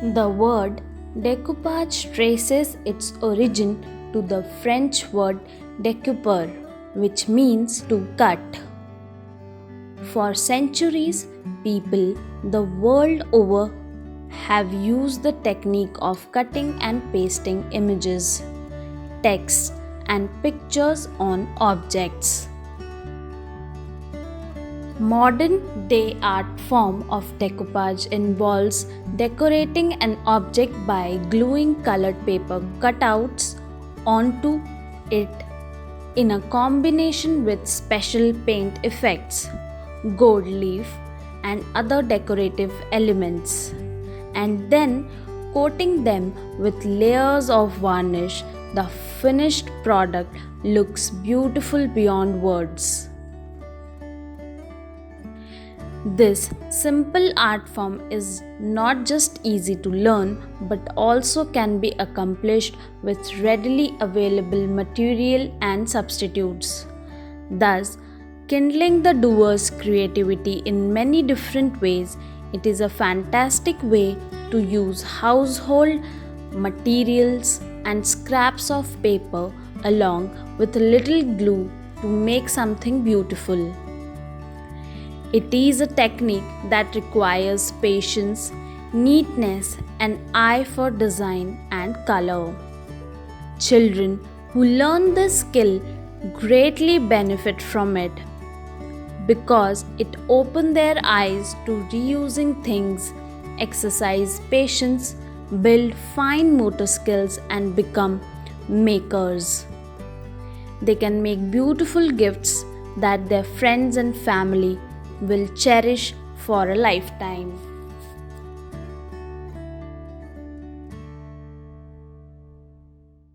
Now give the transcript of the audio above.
The word decoupage traces its origin to the French word découper, which means to cut. For centuries, people the world over have used the technique of cutting and pasting images, text, and pictures on objects. Modern day art form of decoupage involves decorating an object by gluing colored paper cutouts onto it in a combination with special paint effects, gold leaf, and other decorative elements, and then coating them with layers of varnish. The finished product looks beautiful beyond words. This simple art form is not just easy to learn but also can be accomplished with readily available material and substitutes, thus kindling the doer's creativity in many different ways. It is a fantastic way to use household materials and scraps of paper along with a little glue to make something beautiful. It is a technique that requires patience, neatness, and eye for design and color. Children who learn this skill greatly benefit from it because it opens their eyes to reusing things, exercise patience, build fine motor skills, and become makers. They can make beautiful gifts that their friends and family will cherish for a lifetime.